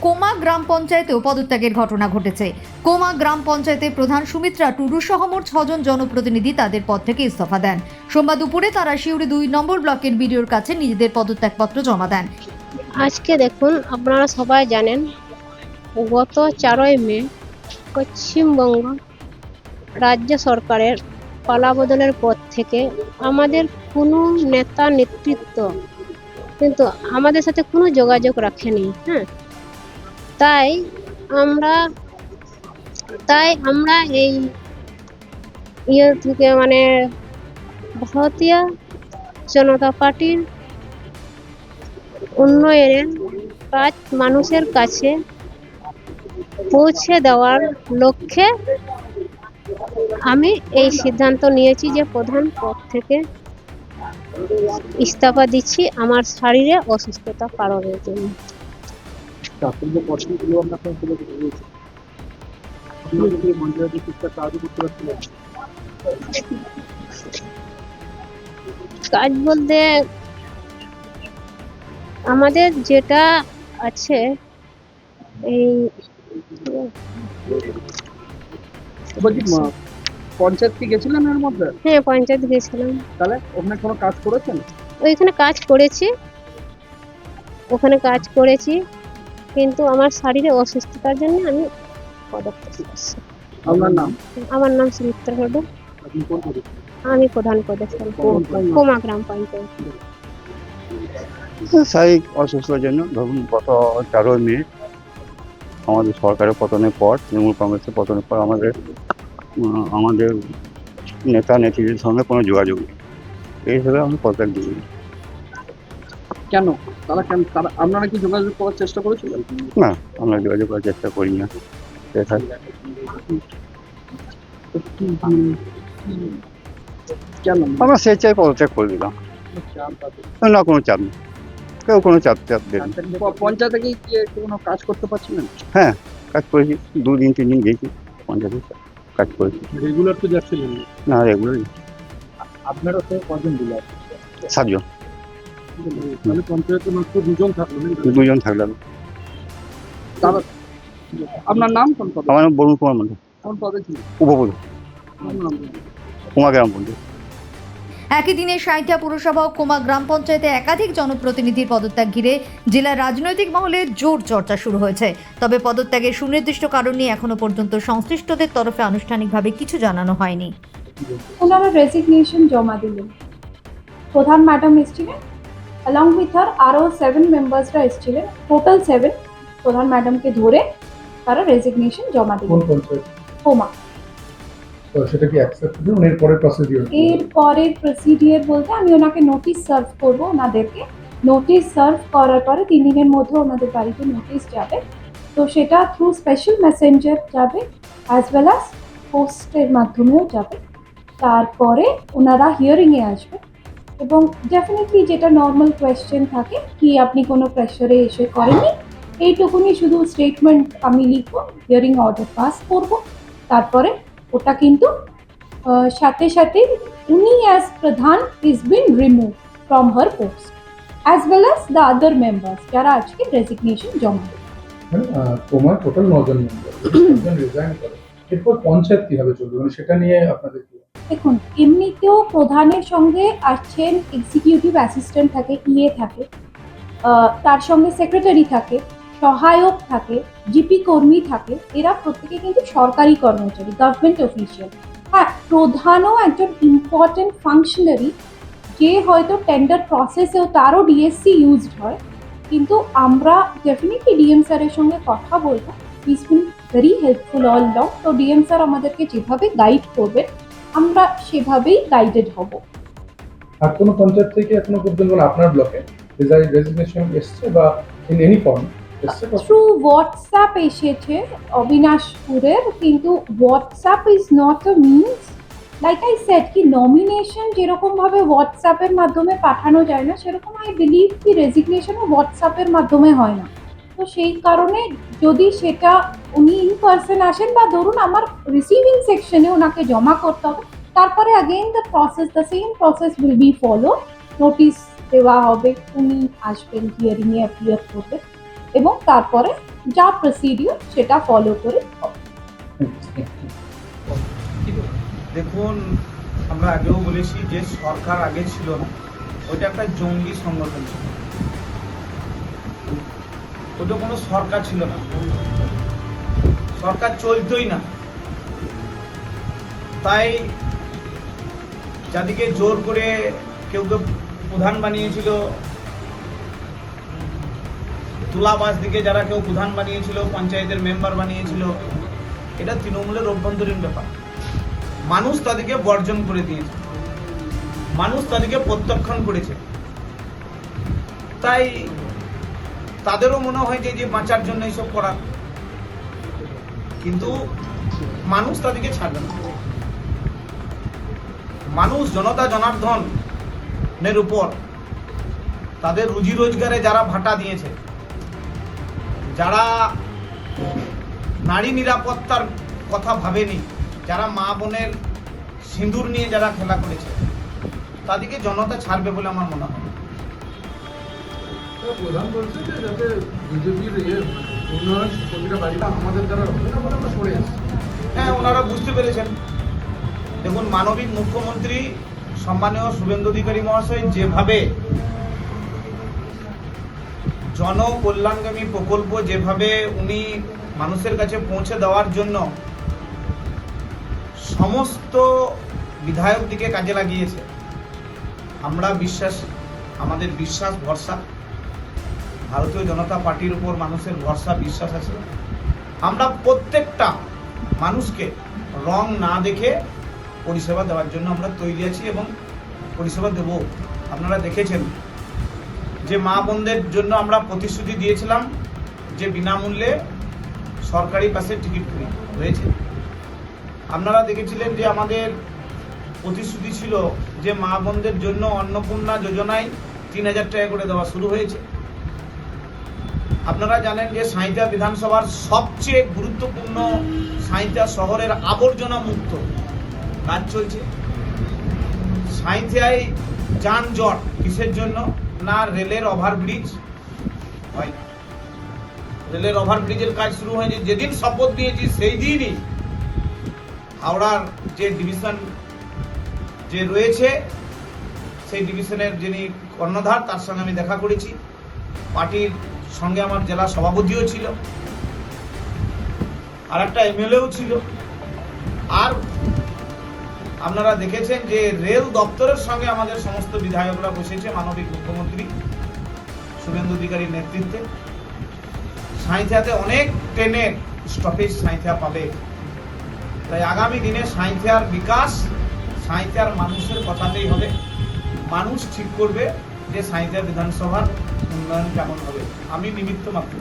Coma গ্রাম পঞ্চায়েতেও পদত্যাগের ঘটনা ঘটেছে। কোমা গ্রাম পঞ্চায়েতের প্রধান সুমিত্রা টুডু সহ মোট 6 জন জনপ্রতিনিধি তাদের পদ থেকে ইস্তফা দেন। সোমবার দুপুরে তারা শিউরি 2 নম্বর ব্লকের বিডিওর কাছে নিজেদের পদত্যাগপত্র জমা দেন। আজকে দেখুন, আপনারা সবাই জানেন গত 4ই মে পশ্চিমবঙ্গ রাজ্য সরকারের পালাবদলের পর থেকে আমাদের কোনো নেতা নেতৃত্ব কিন্তু আমাদের সাথে কোনো যোগাযোগ রাখেনি। তাই আমরা এই থেকে ভারতীয় জনতা পার্টির উন্নয়নের কাজ মানুষের কাছে পৌঁছে দেওয়ার লক্ষ্যে আমি এই সিদ্ধান্ত নিয়েছি যে প্রধান পদ থেকে ইস্তফা দিচ্ছি আমার শরীরে অসুস্থতার কারণের জন্য। কাজ বলতে আমাদের যেটা আছে এই পঞ্চায়েত কি গেছিলেন এর মধ্যে? হ্যাঁ, পঞ্চায়েত গেছিলাম। তাহলে ওখানে কোনো কাজ করেছেন? ওখানে কাজ করেছি কিন্তু আমার শরীরে অসুস্থতার জন্য আমি পদত্যাগ করছি। আপনার নাম? আমার নাম সুমিত্রা টুডু। আপনি কোন পদে? আমি প্রধান পদে কোমা গ্রাম পঞ্চায়েত। শারীরিক অসুস্থতার জন্য ধরুন গত 4ই মে আমাদের সরকারের পতনের পর, তৃণমূল কংগ্রেসের পতনের পর আমাদের নেতা নেত্রীদের সঙ্গে কোনো যোগাযোগ নেই। এই হিসেবে আমি পদত্যাগ দিই। কেন? তারা আপনারা কি যোগাযোগ করার চেষ্টা করেছিলেন? না, আমরা যোগাযোগ করার চেষ্টা করি না। কেন? আমরা স্বেচ্ছায় পদত্যাগ করে দিলাম। না, কোনো চাপ নেই, কেউ কোনো চাপ দেয়নি। পঞ্চায়েতে কি কোনো কাজ করতে পারছিলেন? হ্যাঁ, কাজ করেছি, 2 দিন 3 দিন গেছি পঞ্চায়েতে কাজ করেছি। রেগুলার তো যাচ্ছিলেন না, রেগুলার আপনারা তো কজন দিলেন? 7 জন। তাহলে পঞ্চায়েতে মাত্র 2 জন থাকলেন? 2 জন থাকলাম। আপনার নাম কোন পদে? আমার নাম বরুণ কুমার মন্ডল, কোন পদে ছিলেন? উপপ্রধান, কোমা গ্রাম পঞ্চায়েত। একই দিনে সাঁইথিয়া পুরসভা ও কোমা গ্রাম পঞ্চায়েতে একাধিক জনপ্রতিনিধির পদত্যাগ ঘিরে জেলার রাজনৈতিক মহলে জোর চর্চা শুরু হয়েছে। তবে পদত্যাগের সুনির্দিষ্ট কারণ নিয়ে এখনো পর্যন্ত সংশ্লিষ্টদের তরফে আনুষ্ঠানিকভাবে কিছু জানানো হয়নি। ওনারা রেজিগনেশন জমা দিলেন। প্রধান ম্যাডাম এসেছিলেন, অ্যালং উইথ হার আরও 7 মেম্বার্সরা এসেছিলেন, টোটাল 7। প্রধান ম্যাডামকে ধরে তারা রেজিগনেশন জমা দিলেন। কোমা। তো সেটা কি অ্যাকসেপ্ট করুন? এর পরের প্রসিডিওর বলতে আমি ওনাকে নোটিশ সার্ভ করব। ওনাদেরকে নোটিশ সার্ভ করার পরে 3 দিনের মধ্যে ওনাদের বাড়িতে নোটিশ যাবে। তো সেটা থ্রু স্পেশাল মেসেঞ্জার যাবে, অ্যাজ ওয়েল অ্যাজ পোস্টের মাধ্যমেও যাবে। তারপরে ওনারা হিয়ারিংয়ে আসবে এবং ডেফিনেটলি যেটা নর্মাল কোয়েশ্চেন থাকে কি আপনি কোনো প্রেশারে এসে করেননি, এইটুকুনি শুধু স্টেটমেন্ট আমি লিখবো, হিয়ারিং অর্ডার পাস করব। তারপরে ওটা কিন্তু সাথে সাথে উনি অ্যাজ প্রধান is bin remove from her post as well as the other members যারা আজকে রেজিগনেশন জমা দেবে। তোমার টোটাল 9 জন মেম্বার রিজাইন করে, এরপর পঞ্চায়েত কিভাবে চলবে সেটা নিয়ে আপনাদের কি? দেখুন, এমনিতেও প্রধানের সঙ্গে আসছেন এক্সিকিউটিভ অ্যাসিস্ট্যান্ট থাকে, ইএ থাকে, তার সঙ্গে সেক্রেটারি থাকে, সহায়ক থাকে, জিপি কর্মী থাকে। এরা প্রত্যেকে কিন্তু সরকারি কর্মচারী, গভর্নমেন্ট অফিসিয়াল। হ্যাঁ, প্রধানও একজন ইম্পর্টেন্ট ফাংশনারি, যে হয়তো টেন্ডার প্রসেসেও তারও ডিএসসি ইউজড হয়। কিন্তু আমরা ডেফিনেটলি ডিএম স্যারের সঙ্গে কথা বলবো। Is been very helpful all long. তো ডিএম স্যার আমাদেরকে যেভাবে গাইড করবেন আমরা সেভাবেই গাইডেড হব। আর কোনো পঞ্চায়েত থেকে এখনো পর্যন্ত আপনার ব্লকে রেজিগনেশন এসছে বা ইন এনি ফর্ম এসছে? থ্রু হোয়াটসঅ্যাপ এসেছে অবিনাশপুরের, কিন্তু WhatsApp is not a means. Like I said কি নমিনেশন যেরকমভাবে হোয়াটসঅ্যাপের মাধ্যমে পাঠানো যায় না, সেরকম আই বিলিভ কি রেজিগনেশনও হোয়াটসঅ্যাপের মাধ্যমে হয় না। তো সেই কারণে যদি সেটা উনি ইন পার্সন আসেন বা ধরুন আমার রিসিভিং সেকশনে ওনাকে জমা করতে হবে, তারপরে again the same process will be follow. Notice দেওয়া হবে, উনি আসবেন, হিয়ারিংয়ে অ্যাপিয়ার করবেন এবং তারপরে যা প্রসিডিওর সেটা ফলো করে হবে। দেখুন, আমরা আগেও বলেছি যে সরকার আগে ছিল না, ওইটা একটা জঙ্গি সংগঠন ছিল, ওটা কোনো সরকার ছিল না, সরকার চলতোই না। তাই যাদিকে জোর করে কেউ কেউ প্রধান বানিয়েছিল, তুলাবাস দিকে যারা কেউ প্রধান বানিয়েছিল, পঞ্চায়েতের মেম্বার বানিয়েছিল, এটা তৃণমূলের অভ্যন্তরীণ ব্যাপার। মানুষ তাদেরকে বর্জন করে দিয়েছে, মানুষ তাদেরকে প্রত্যাখ্যান করেছে। তাই তাদেরও মনে হয় যে বাঁচার জন্য এইসব করা, কিন্তু মানুষ তাদেরকে ছাড়বে না। মানুষ জনতা জনার্দনের উপর তাদের রুজি রোজগারে যারা ভাটা দিয়েছে, যারা নারী নিরাপত্তার কথা ভাবেনি, যারা মা বোনের সিঁদুর নিয়ে যারা খেলা করেছে, তাদেরকে জনতা ছাড়বে বলে আমার মনে হয়। প্রধান বলছে যে যাতে বিজেপির উন্নয়ন প্রতিটা বাড়িটা আমাদের দ্বারা হবে না বলে আমরা সরে এসেছি। হ্যাঁ, ওনারা বুঝতে পেরেছেন। দেখুন, মানবিক মুখ্যমন্ত্রী সম্মানীয় শুভেন্দু অধিকারী মহাশয় যেভাবে জনকল্যাণগামী প্রকল্প যেভাবে উনি মানুষের কাছে পৌঁছে দেওয়ার জন্য সমস্ত বিধায়ক দিকে কাজে লাগিয়েছে, আমাদের বিশ্বাস ভরসা ভারতীয় জনতা পার্টির উপর মানুষের ভরসা বিশ্বাস আছে। আমরা প্রত্যেকটা মানুষকে রং না দেখে পরিষেবা দেওয়ার জন্য আমরা তৈরি আছি এবং পরিষেবা দেব। আপনারা দেখেছেন যে মা বোনদের জন্য আমরা প্রতিশ্রুতি দিয়েছিলাম যে বিনামূল্যে সরকারি বাসের টিকিট ফ্রি হয়েছে। আপনারা দেখেছিলেন যে আমাদের প্রতিশ্রুতি ছিল যে মা বোনদের জন্য অন্নপূর্ণা যোজনায় ৩,০০০ টাকা করে দেওয়া শুরু হয়েছে। আপনারা জানেন যে সাঁইথিয়া বিধানসভার সবচেয়ে গুরুত্বপূর্ণ সাঁইথিয়া শহরের আবর্জনা মুক্ত কাজ চলছে। সাঁইথিয়ায় যানজট কিসের জন্য? না, রেলের ওভারব্রিজ হয়। রেলের ওভারব্রিজের কাজ শুরু হয়েছে যেদিন শপথ নিয়েছি সেই দিনই হাওড়ার যে ডিভিশন যে রয়েছে সেই ডিভিশনের যিনি কর্ণধার তার সঙ্গে আমি দেখা করেছি, পার্টির সঙ্গে আমার জেলা সভাপতিও ছিল, আর একটা এমএলএও ছিল। আর আপনারা দেখেছেন যে রেল দপ্তরের সঙ্গে আমাদের সমস্ত বিধায়করা বসেছে মানবিক মুখ্যমন্ত্রী শুভেন্দু অধিকারীর নেতৃত্বে। সাঁইথিয়াতে অনেক ট্রেনের স্টপেজ সাঁইথিয়া পাবে। তাই আগামী দিনে সাঁইথিয়ার বিকাশ সাঁইথিয়ার মানুষের কথাতেই হবে। মানুষ ঠিক করবে যে সাঁইথিয়া বিধানসভার উন্নয়ন কেমন হবে। আমি নিমিত্ত মাত্র।